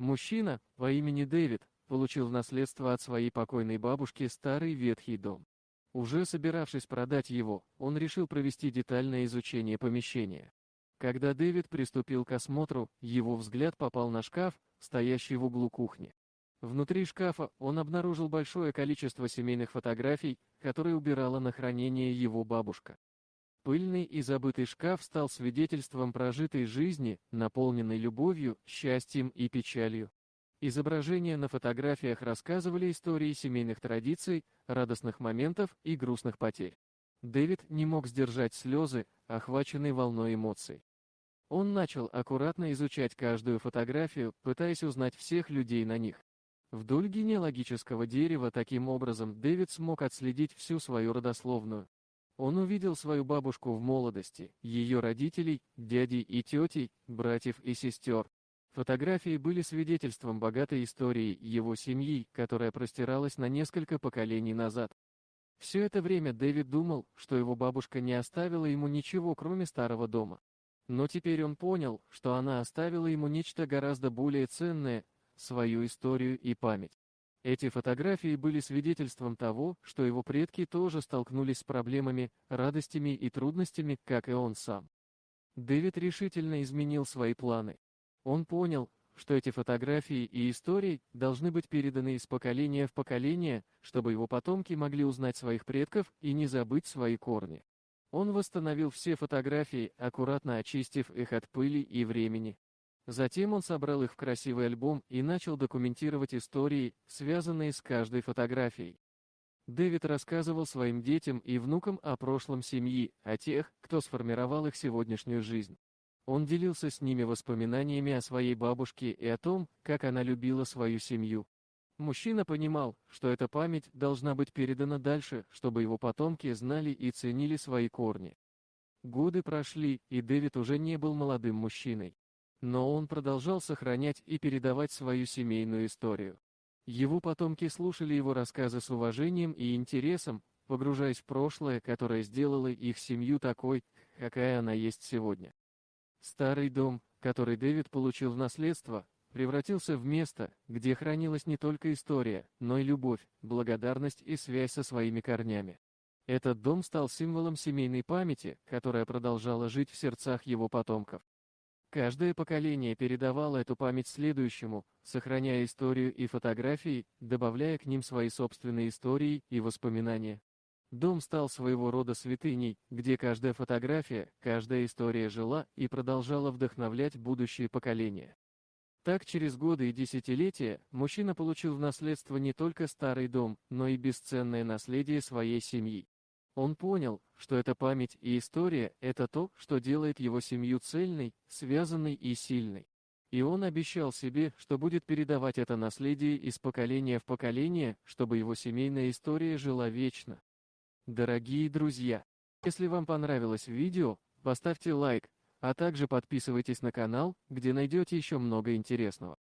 Мужчина по имени Дэвид получил в наследство от своей покойной бабушки старый ветхий дом. Уже собиравшись продать его, он решил провести детальное изучение помещения. Когда Дэвид приступил к осмотру, его взгляд попал на шкаф, стоящий в углу кухни. Внутри шкафа он обнаружил большое количество семейных фотографий, которые убирала на хранение его бабушка. Пыльный и забытый шкаф стал свидетельством прожитой жизни, наполненной любовью, счастьем и печалью. Изображения на фотографиях рассказывали истории семейных традиций, радостных моментов и грустных потерь. Дэвид не мог сдержать слезы, охваченные волной эмоций. Он начал аккуратно изучать каждую фотографию, пытаясь узнать всех людей на них. Вдоль генеалогического дерева таким образом Дэвид смог отследить всю свою родословную. Он увидел свою бабушку в молодости, ее родителей, дядей и тетей, братьев и сестер. Фотографии были свидетельством богатой истории его семьи, которая простиралась на несколько поколений назад. Все это время Дэвид думал, что его бабушка не оставила ему ничего, кроме старого дома. Но теперь он понял, что она оставила ему нечто гораздо более ценное – свою историю и память. Эти фотографии были свидетельством того, что его предки тоже столкнулись с проблемами, радостями и трудностями, как и он сам. Дэвид решительно изменил свои планы. Он понял, что эти фотографии и истории должны быть переданы из поколения в поколение, чтобы его потомки могли узнать своих предков и не забыть свои корни. Он восстановил все фотографии, аккуратно очистив их от пыли и времени. Затем он собрал их в красивый альбом и начал документировать истории, связанные с каждой фотографией. Дэвид рассказывал своим детям и внукам о прошлом семьи, о тех, кто сформировал их сегодняшнюю жизнь. Он делился с ними воспоминаниями о своей бабушке и о том, как она любила свою семью. Мужчина понимал, что эта память должна быть передана дальше, чтобы его потомки знали и ценили свои корни. Годы прошли, и Дэвид уже не был молодым мужчиной. Но он продолжал сохранять и передавать свою семейную историю. Его потомки слушали его рассказы с уважением и интересом, погружаясь в прошлое, которое сделало их семью такой, какая она есть сегодня. Старый дом, который Дэвид получил в наследство, превратился в место, где хранилась не только история, но и любовь, благодарность и связь со своими корнями. Этот дом стал символом семейной памяти, которая продолжала жить в сердцах его потомков. Каждое поколение передавало эту память следующему, сохраняя историю и фотографии, добавляя к ним свои собственные истории и воспоминания. Дом стал своего рода святыней, где каждая фотография, каждая история жила и продолжала вдохновлять будущие поколения. Так, через годы и десятилетия, мужчина получил в наследство не только старый дом, но и бесценное наследие своей семьи. Он понял, что эта память и история – это то, что делает его семью цельной, связанной и сильной. И он обещал себе, что будет передавать это наследие из поколения в поколение, чтобы его семейная история жила вечно. Дорогие друзья, если вам понравилось видео, поставьте лайк, а также подписывайтесь на канал, где найдете еще много интересного.